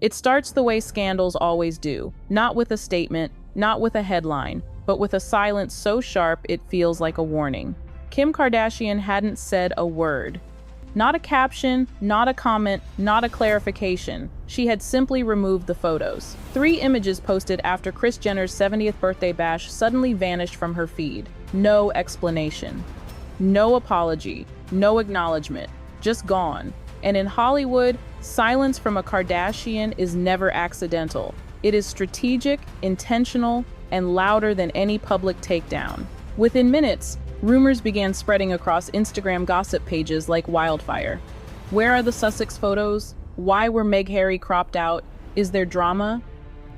It starts the way scandals always do, not with a statement, not with a headline, but with a silence so sharp it feels like a warning. Kim Kardashian hadn't said a word. Not a caption, not a comment, not a clarification. She had simply removed the photos. 3 images posted after Kris Jenner's 70th birthday bash suddenly vanished from her feed. No explanation. No apology. No acknowledgement. Just gone. And in Hollywood, silence from a Kardashian is never accidental. It is strategic, intentional, and louder than any public takedown. Within minutes, rumors began spreading across Instagram gossip pages like wildfire. Where are the Sussex photos? Why were Meg Harry cropped out? Is there drama?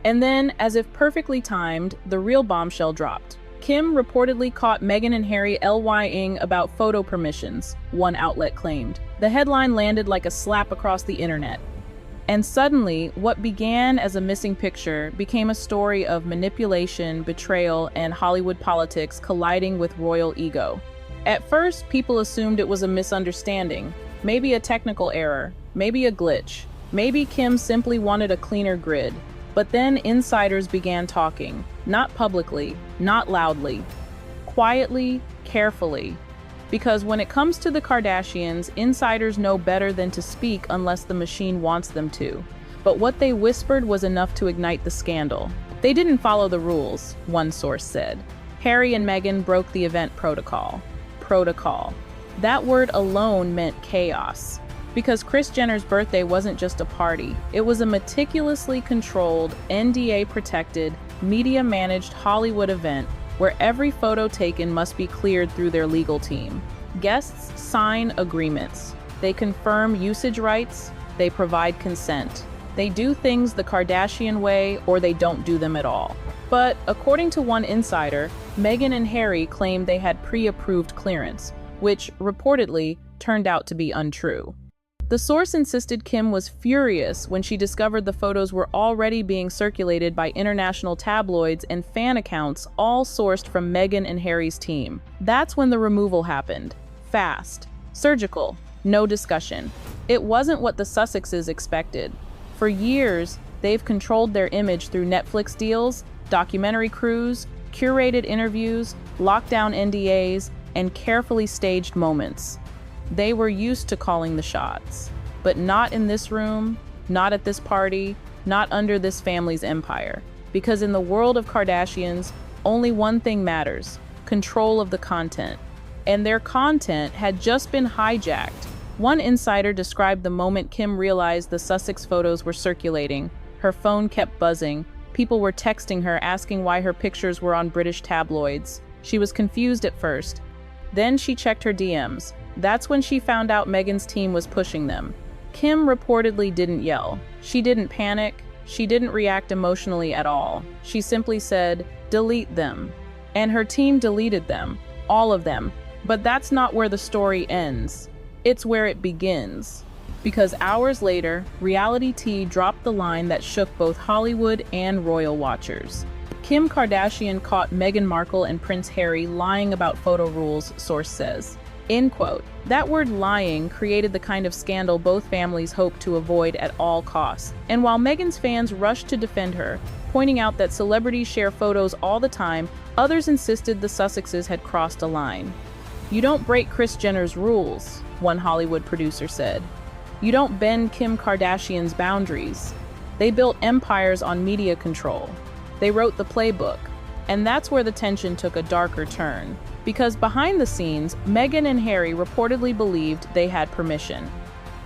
And then, as if perfectly timed, the real bombshell dropped. Kim reportedly caught Meghan and Harry lying about photo permissions, one outlet claimed. The headline landed like a slap across the internet. And suddenly, what began as a missing picture became a story of manipulation, betrayal, and Hollywood politics colliding with royal ego. At first, people assumed it was a misunderstanding, maybe a technical error, maybe a glitch. Maybe Kim simply wanted a cleaner grid. But then insiders began talking, not publicly, not loudly, quietly, carefully. Because when it comes to the Kardashians, insiders know better than to speak unless the machine wants them to. But what they whispered was enough to ignite the scandal. They didn't follow the rules, one source said. Harry and Meghan broke the event protocol. Protocol. That word alone meant chaos. Because Kris Jenner's birthday wasn't just a party. It was a meticulously controlled, NDA-protected, media-managed Hollywood event where every photo taken must be cleared through their legal team. Guests sign agreements. They confirm usage rights. They provide consent. They do things the Kardashian way or they don't do them at all. But according to one insider, Meghan and Harry claimed they had pre-approved clearance, which reportedly turned out to be untrue. The source insisted Kim was furious when she discovered the photos were already being circulated by international tabloids and fan accounts, all sourced from Meghan and Harry's team. That's when the removal happened. Fast. Surgical. No discussion. It wasn't what the Sussexes expected. For years, they've controlled their image through Netflix deals, documentary crews, curated interviews, lockdown NDAs, and carefully staged moments. They were used to calling the shots, but not in this room, not at this party, not under this family's empire. Because in the world of Kardashians, only one thing matters: control of the content. And their content had just been hijacked. One insider described the moment Kim realized the Sussex photos were circulating. Her phone kept buzzing. People were texting her asking why her pictures were on British tabloids. She was confused at first. Then she checked her DMs. That's when she found out Meghan's team was pushing them. Kim reportedly didn't yell. She didn't panic. She didn't react emotionally at all. She simply said, "Delete them." And her team deleted them. All of them. But that's not where the story ends. It's where it begins. Because hours later, Reality Tea dropped the line that shook both Hollywood and royal watchers. Kim Kardashian caught Meghan Markle and Prince Harry lying about photo rules, source says. End quote. That word lying created the kind of scandal both families hoped to avoid at all costs. And while Meghan's fans rushed to defend her, pointing out that celebrities share photos all the time, others insisted the Sussexes had crossed a line. "You don't break Kris Jenner's rules," one Hollywood producer said. "You don't bend Kim Kardashian's boundaries." They built empires on media control. They wrote the playbook. And that's where the tension took a darker turn. Because behind the scenes, Meghan and Harry reportedly believed they had permission.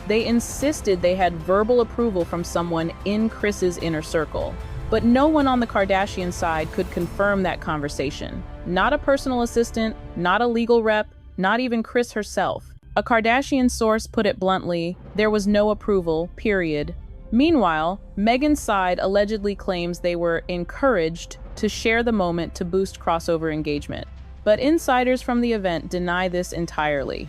They insisted they had verbal approval from someone in Kris's inner circle. But no one on the Kardashian side could confirm that conversation. Not a personal assistant, not a legal rep, not even Kris herself. A Kardashian source put it bluntly, there was no approval, period. Meanwhile, Meghan's side allegedly claims they were encouraged to share the moment to boost crossover engagement. But insiders from the event deny this entirely.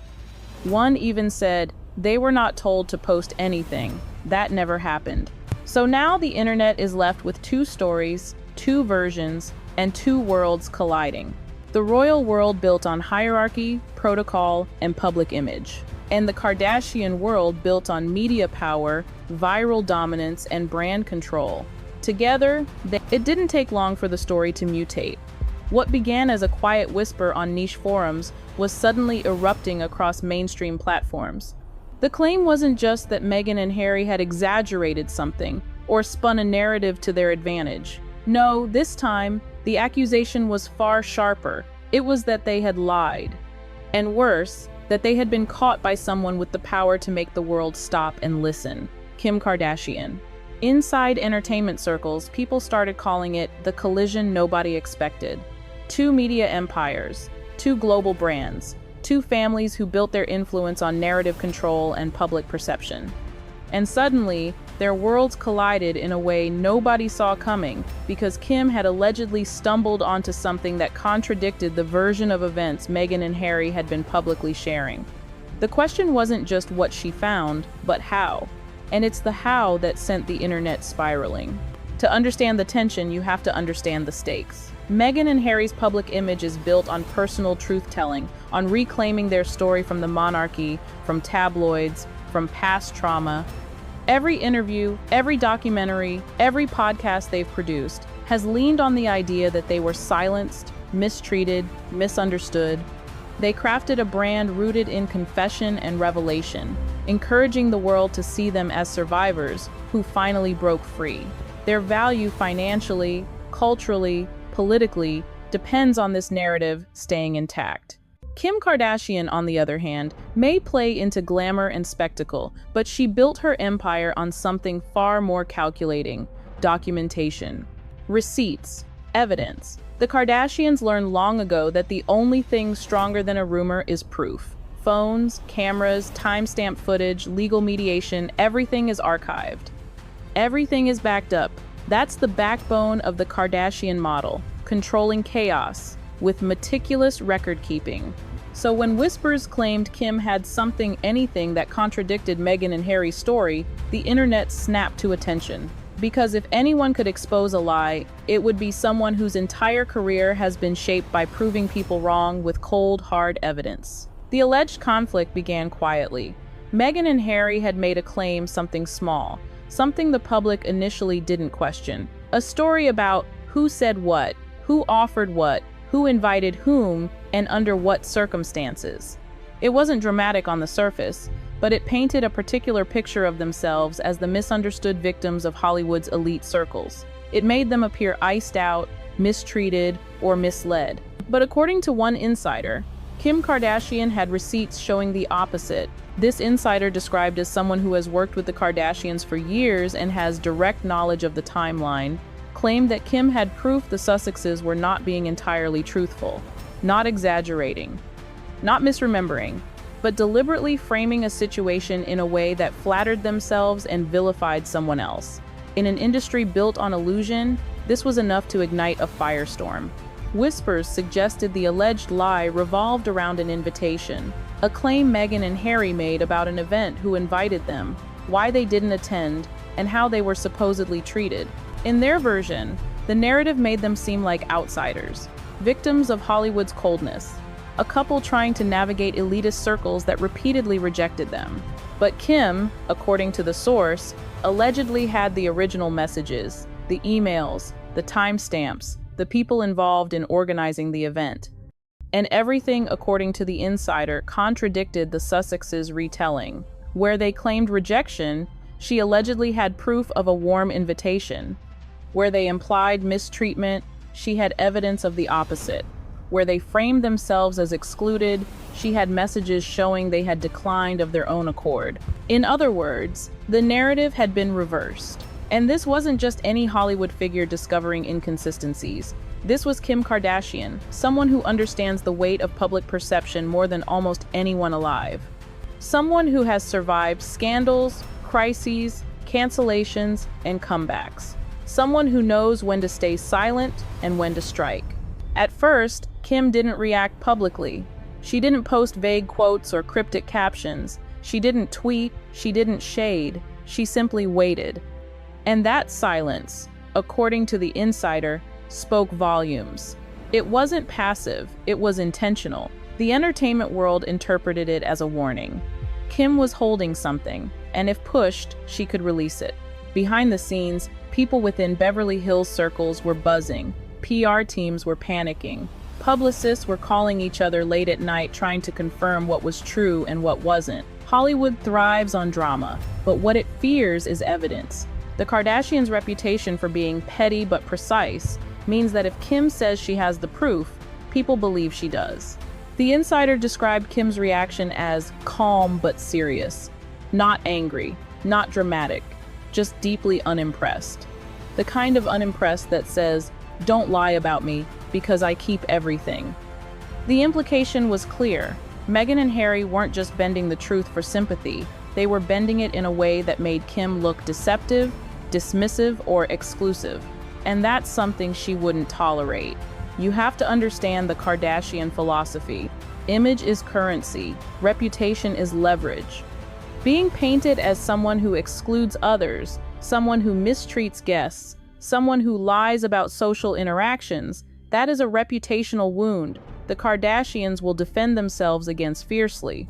One even said, they were not told to post anything. That never happened. So now the internet is left with 2 stories, 2 versions, and 2 worlds colliding. The royal world built on hierarchy, protocol, and public image. And the Kardashian world built on media power, viral dominance, and brand control. Together, it didn't take long for the story to mutate. What began as a quiet whisper on niche forums was suddenly erupting across mainstream platforms. The claim wasn't just that Meghan and Harry had exaggerated something or spun a narrative to their advantage. No, this time, the accusation was far sharper. It was that they had lied. And worse, that they had been caught by someone with the power to make the world stop and listen: Kim Kardashian. Inside entertainment circles, people started calling it the collision nobody expected. Two media empires, two global brands, two families who built their influence on narrative control and public perception. And suddenly, their worlds collided in a way nobody saw coming, because Kim had allegedly stumbled onto something that contradicted the version of events Meghan and Harry had been publicly sharing. The question wasn't just what she found, but how. And it's the how that sent the internet spiraling. To understand the tension, you have to understand the stakes. Meghan and Harry's public image is built on personal truth-telling, on reclaiming their story from the monarchy, from tabloids, from past trauma. Every interview, every documentary, every podcast they've produced has leaned on the idea that they were silenced, mistreated, misunderstood. They crafted a brand rooted in confession and revelation, encouraging the world to see them as survivors who finally broke free. Their value financially, culturally, politically depends on this narrative staying intact. Kim Kardashian, on the other hand, may play into glamour and spectacle, but she built her empire on something far more calculating: documentation. Receipts, evidence. The Kardashians learned long ago that the only thing stronger than a rumor is proof. Phones, cameras, timestamp footage, legal mediation, everything is archived. Everything is backed up. That's the backbone of the Kardashian model: controlling chaos with meticulous record-keeping. So when whispers claimed Kim had anything that contradicted Meghan and Harry's story, the internet snapped to attention. Because if anyone could expose a lie, it would be someone whose entire career has been shaped by proving people wrong with cold, hard evidence. The alleged conflict began quietly. Meghan and Harry had made a claim, something small, something the public initially didn't question. A story about who said what, who offered what, who invited whom, and under what circumstances. It wasn't dramatic on the surface, but it painted a particular picture of themselves as the misunderstood victims of Hollywood's elite circles. It made them appear iced out, mistreated, or misled. But according to one insider, Kim Kardashian had receipts showing the opposite. This insider, described as someone who has worked with the Kardashians for years and has direct knowledge of the timeline, claimed that Kim had proof the Sussexes were not being entirely truthful, not exaggerating, not misremembering, but deliberately framing a situation in a way that flattered themselves and vilified someone else. In an industry built on illusion, this was enough to ignite a firestorm. Whispers suggested the alleged lie revolved around an invitation, a claim Meghan and Harry made about an event, who invited them, why they didn't attend, and how they were supposedly treated. In their version, the narrative made them seem like outsiders, victims of Hollywood's coldness, a couple trying to navigate elitist circles that repeatedly rejected them. But Kim, according to the source, allegedly had the original messages, the emails, the timestamps, the people involved in organizing the event. And everything, according to the insider, contradicted the Sussexes' retelling. Where they claimed rejection, she allegedly had proof of a warm invitation. Where they implied mistreatment, she had evidence of the opposite. Where they framed themselves as excluded, she had messages showing they had declined of their own accord. In other words, the narrative had been reversed. And this wasn't just any Hollywood figure discovering inconsistencies. This was Kim Kardashian, someone who understands the weight of public perception more than almost anyone alive. Someone who has survived scandals, crises, cancellations, and comebacks. Someone who knows when to stay silent and when to strike. At first, Kim didn't react publicly. She didn't post vague quotes or cryptic captions. She didn't tweet, she didn't shade. She simply waited. And that silence, according to the insider, spoke volumes. It wasn't passive, it was intentional. The entertainment world interpreted it as a warning. Kim was holding something, and if pushed, she could release it. Behind the scenes, people within Beverly Hills circles were buzzing. PR teams were panicking. Publicists were calling each other late at night trying to confirm what was true and what wasn't. Hollywood thrives on drama, but what it fears is evidence. The Kardashians' reputation for being petty but precise means that if Kim says she has the proof, people believe she does. The Insider described Kim's reaction as calm but serious. Not angry, not dramatic, just deeply unimpressed. The kind of unimpressed that says, "Don't lie about me, because I keep everything." The implication was clear. Meghan and Harry weren't just bending the truth for sympathy, they were bending it in a way that made Kim look deceptive, dismissive, or exclusive. And that's something she wouldn't tolerate. You have to understand the Kardashian philosophy. Image is currency, reputation is leverage. Being painted as someone who excludes others, someone who mistreats guests, someone who lies about social interactions, that is a reputational wound the Kardashians will defend themselves against fiercely.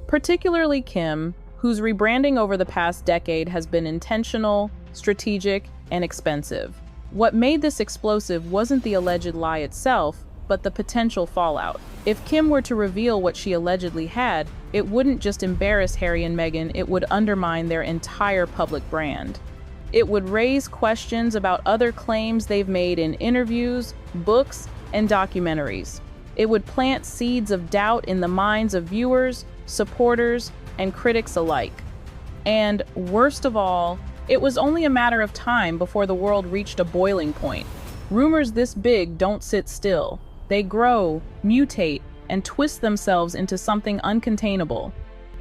Particularly Kim, whose rebranding over the past decade has been intentional, strategic, and expensive. What made this explosive wasn't the alleged lie itself, but the potential fallout. If Kim were to reveal what she allegedly had, it wouldn't just embarrass Harry and Meghan, it would undermine their entire public brand. It would raise questions about other claims they've made in interviews, books, and documentaries. It would plant seeds of doubt in the minds of viewers, supporters, and critics alike. And worst of all, it was only a matter of time before the world reached a boiling point. Rumors this big don't sit still. They grow, mutate, and twist themselves into something uncontainable.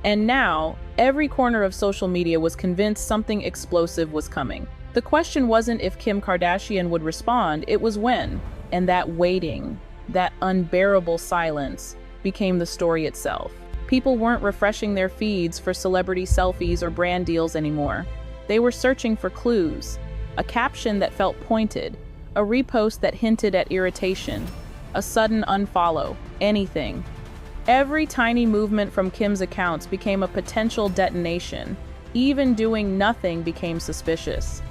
And now, every corner of social media was convinced something explosive was coming. The question wasn't if Kim Kardashian would respond, it was when. And that waiting, that unbearable silence, became the story itself. People weren't refreshing their feeds for celebrity selfies or brand deals anymore. They were searching for clues, a caption that felt pointed, a repost that hinted at irritation, a sudden unfollow, anything. Every tiny movement from Kim's accounts became a potential detonation. Even doing nothing became suspicious.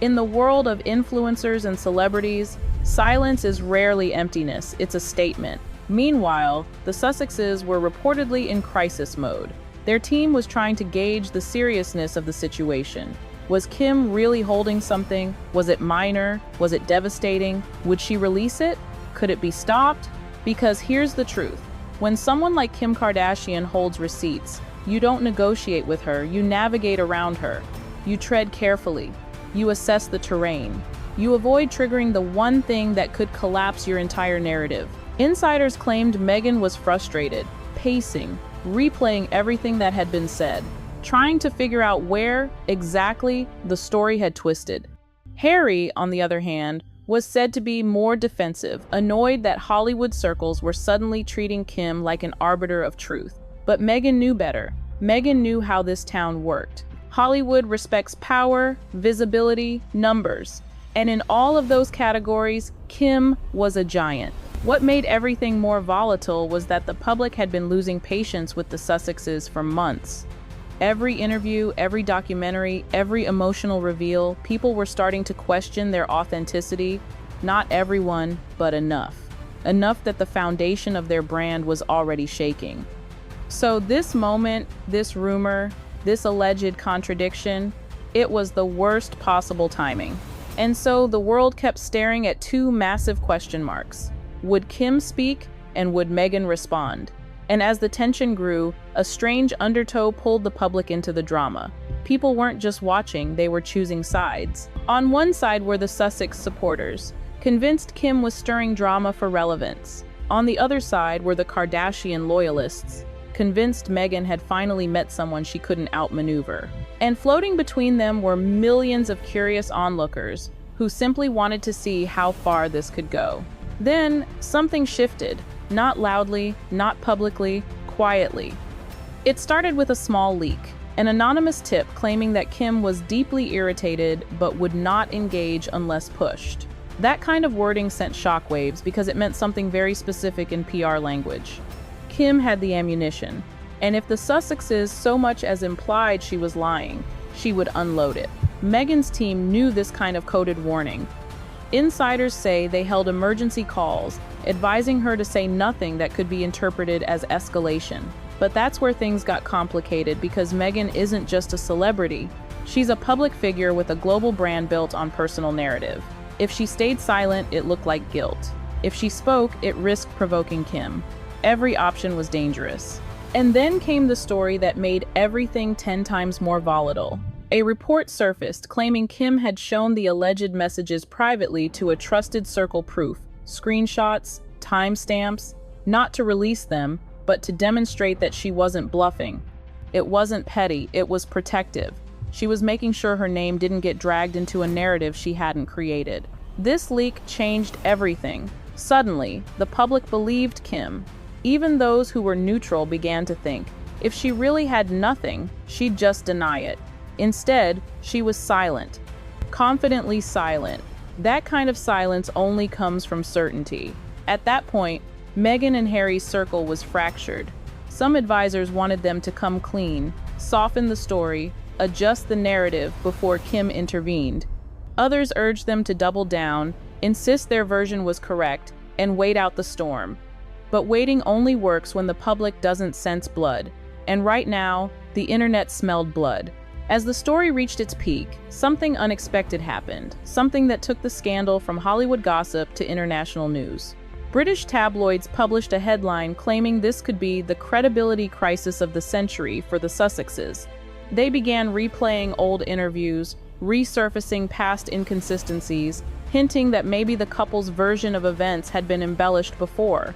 In the world of influencers and celebrities, silence is rarely emptiness, it's a statement. Meanwhile, the Sussexes were reportedly in crisis mode. Their team was trying to gauge the seriousness of the situation. Was Kim really holding something? Was it minor? Was it devastating? Would she release it? Could it be stopped? Because here's the truth. When someone like Kim Kardashian holds receipts, you don't negotiate with her, you navigate around her. You tread carefully. You assess the terrain. You avoid triggering the one thing that could collapse your entire narrative. Insiders claimed Meghan was frustrated, pacing, replaying everything that had been said, trying to figure out where, exactly, the story had twisted. Harry, on the other hand, was said to be more defensive, annoyed that Hollywood circles were suddenly treating Kim like an arbiter of truth. But Meghan knew better. Meghan knew how this town worked. Hollywood respects power, visibility, numbers. And in all of those categories, Kim was a giant. What made everything more volatile was that the public had been losing patience with the Sussexes for months. Every interview, every documentary, every emotional reveal, people were starting to question their authenticity. Not everyone, but enough. Enough that the foundation of their brand was already shaking. So this moment, this rumor, this alleged contradiction, it was the worst possible timing. And so the world kept staring at two massive question marks. Would Kim speak, and would Meghan respond? And as the tension grew, a strange undertow pulled the public into the drama. People weren't just watching, they were choosing sides. On one side were the Sussex supporters, convinced Kim was stirring drama for relevance. On the other side were the Kardashian loyalists, convinced Meghan had finally met someone she couldn't outmaneuver. And floating between them were millions of curious onlookers who simply wanted to see how far this could go. Then, something shifted. Not loudly, not publicly, quietly. It started with a small leak, an anonymous tip claiming that Kim was deeply irritated but would not engage unless pushed. That kind of wording sent shockwaves because it meant something very specific in PR language. Kim had the ammunition. And if the Sussexes so much as implied she was lying, she would unload it. Meghan's team knew this kind of coded warning. Insiders say they held emergency calls, advising her to say nothing that could be interpreted as escalation. But that's where things got complicated because Meghan isn't just a celebrity. She's a public figure with a global brand built on personal narrative. If she stayed silent, it looked like guilt. If she spoke, it risked provoking Kim. Every option was dangerous. And then came the story that made everything 10 times more volatile. A report surfaced claiming Kim had shown the alleged messages privately to a trusted circle proof, screenshots, timestamps, not to release them, but to demonstrate that she wasn't bluffing. It wasn't petty, it was protective. She was making sure her name didn't get dragged into a narrative she hadn't created. This leak changed everything. Suddenly, the public believed Kim. Even those who were neutral began to think, if she really had nothing, she'd just deny it. Instead, she was silent. Confidently silent. That kind of silence only comes from certainty. At that point, Meghan and Harry's circle was fractured. Some advisors wanted them to come clean, soften the story, adjust the narrative before Kim intervened. Others urged them to double down, insist their version was correct, and wait out the storm. But waiting only works when the public doesn't sense blood. And right now, the internet smelled blood. As the story reached its peak, something unexpected happened, something that took the scandal from Hollywood gossip to international news. British tabloids published a headline claiming this could be the credibility crisis of the century for the Sussexes. They began replaying old interviews, resurfacing past inconsistencies, hinting that maybe the couple's version of events had been embellished before.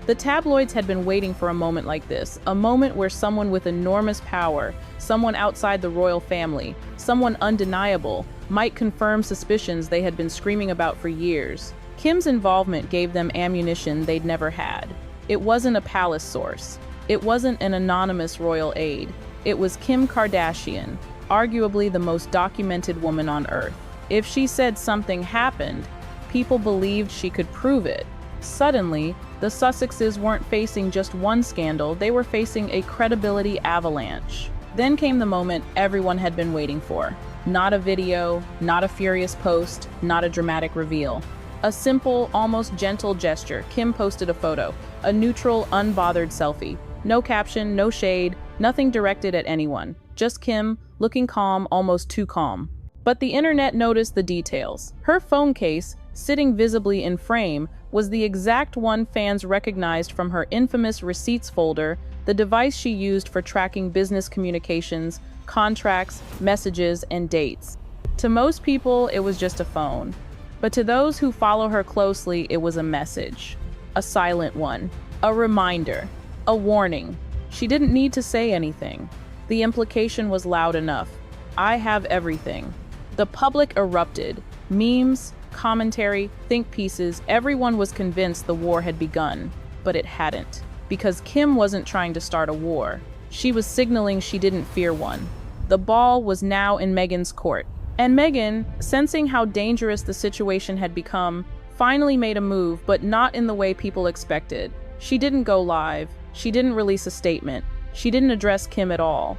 The tabloids had been waiting for a moment like this, a moment where someone with enormous power, someone outside the royal family, someone undeniable, might confirm suspicions they had been screaming about for years. Kim's involvement gave them ammunition they'd never had. It wasn't a palace source. It wasn't an anonymous royal aide. It was Kim Kardashian, arguably the most documented woman on Earth. If she said something happened, people believed she could prove it. Suddenly, the Sussexes weren't facing just one scandal, they were facing a credibility avalanche. Then came the moment everyone had been waiting for. Not a video, not a furious post, not a dramatic reveal. A simple, almost gentle gesture. Kim posted a photo, a neutral, unbothered selfie. No caption, no shade, nothing directed at anyone. Just Kim, looking calm, almost too calm. But the internet noticed the details. Her phone case, sitting visibly in frame, was the exact one fans recognized from her infamous receipts folder, the device she used for tracking business communications, contracts, messages, and dates. To most people, it was just a phone. But to those who follow her closely, it was a message. A silent one. A reminder. A warning. She didn't need to say anything. The implication was loud enough. I have everything. The public erupted. Memes, commentary, think pieces, everyone was convinced the war had begun. But it hadn't. Because Kim wasn't trying to start a war. She was signaling she didn't fear one. The ball was now in Meghan's court. And Meghan, sensing how dangerous the situation had become, finally made a move, but not in the way people expected. She didn't go live. She didn't release a statement. She didn't address Kim at all.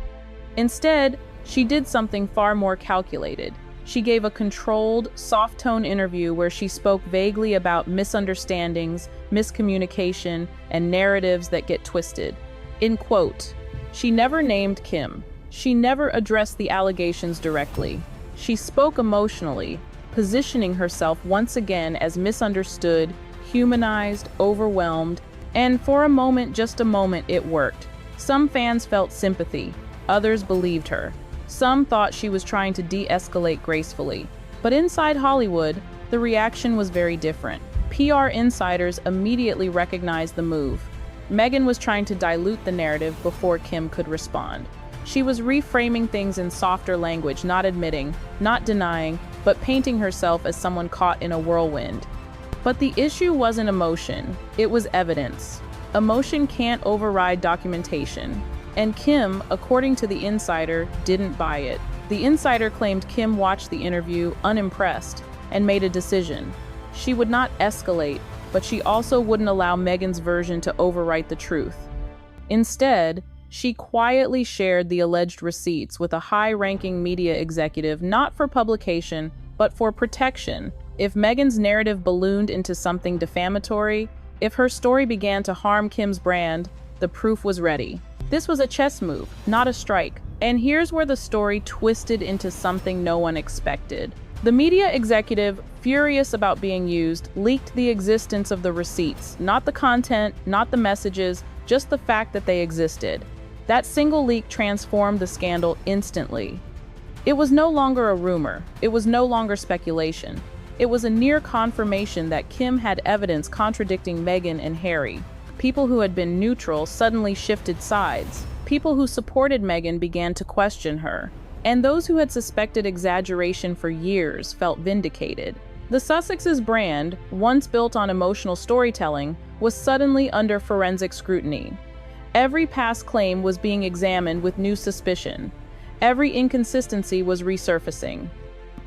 Instead, she did something far more calculated. She gave a controlled, soft-tone interview where she spoke vaguely about misunderstandings, miscommunication, and narratives that get twisted. In quote, she never named Kim. She never addressed the allegations directly. She spoke emotionally, positioning herself once again as misunderstood, humanized, overwhelmed, and for a moment, just a moment, it worked. Some fans felt sympathy. Others believed her. Some thought she was trying to de-escalate gracefully. But inside Hollywood, the reaction was very different. PR insiders immediately recognized the move. Meghan was trying to dilute the narrative before Kim could respond. She was reframing things in softer language, not admitting, not denying, but painting herself as someone caught in a whirlwind. But the issue wasn't emotion, it was evidence. Emotion can't override documentation. And Kim, according to the insider, didn't buy it. The insider claimed Kim watched the interview unimpressed and made a decision. She would not escalate, but she also wouldn't allow Meghan's version to overwrite the truth. Instead, She quietly shared the alleged receipts with a high-ranking media executive, not for publication, but for protection. If Meghan's narrative ballooned into something defamatory, if her story began to harm Kim's brand, the proof was ready. This was a chess move, not a strike. And here's where the story twisted into something no one expected. The media executive, furious about being used, leaked the existence of the receipts, not the content, not the messages, just the fact that they existed. That single leak transformed the scandal instantly. It was no longer a rumor. It was no longer speculation. It was a near confirmation that Kim had evidence contradicting Meghan and Harry. People who had been neutral suddenly shifted sides. People who supported Meghan began to question her. And those who had suspected exaggeration for years felt vindicated. The Sussexes' brand, once built on emotional storytelling, was suddenly under forensic scrutiny. Every past claim was being examined with new suspicion. Every inconsistency was resurfacing.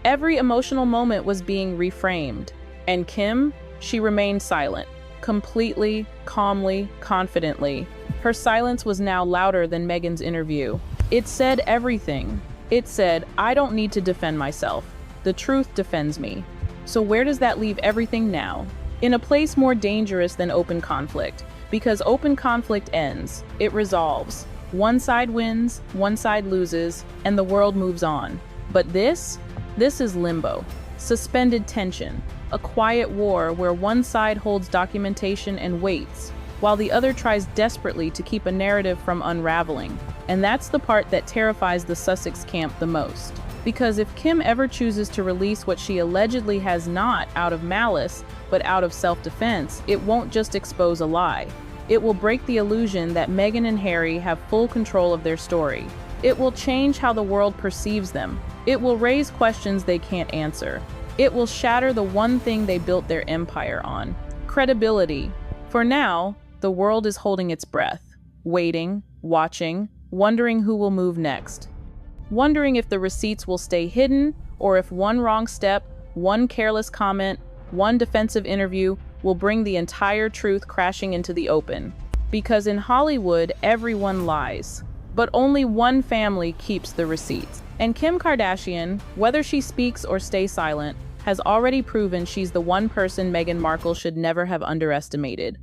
Every emotional moment was being reframed. And Kim, she remained silent, completely, calmly, confidently. Her silence was now louder than Meghan's interview. It said everything. It said, "I don't need to defend myself. The truth defends me." So where does that leave everything now? In a place more dangerous than open conflict. Because open conflict ends, it resolves. One side wins, one side loses, and the world moves on. But this is limbo. Suspended tension. A quiet war where one side holds documentation and waits, while the other tries desperately to keep a narrative from unraveling. And that's the part that terrifies the Sussex camp the most. Because if Kim ever chooses to release what she allegedly has not out of malice, but out of self-defense, it won't just expose a lie. It will break the illusion that Meghan and Harry have full control of their story. It will change how the world perceives them. It will raise questions they can't answer. It will shatter the one thing they built their empire on: credibility. For now, the world is holding its breath, waiting, watching, wondering who will move next. Wondering if the receipts will stay hidden, or if one wrong step, one careless comment, one defensive interview will bring the entire truth crashing into the open. Because in Hollywood, everyone lies. But only one family keeps the receipts. And Kim Kardashian, whether she speaks or stays silent, has already proven she's the one person Meghan Markle should never have underestimated.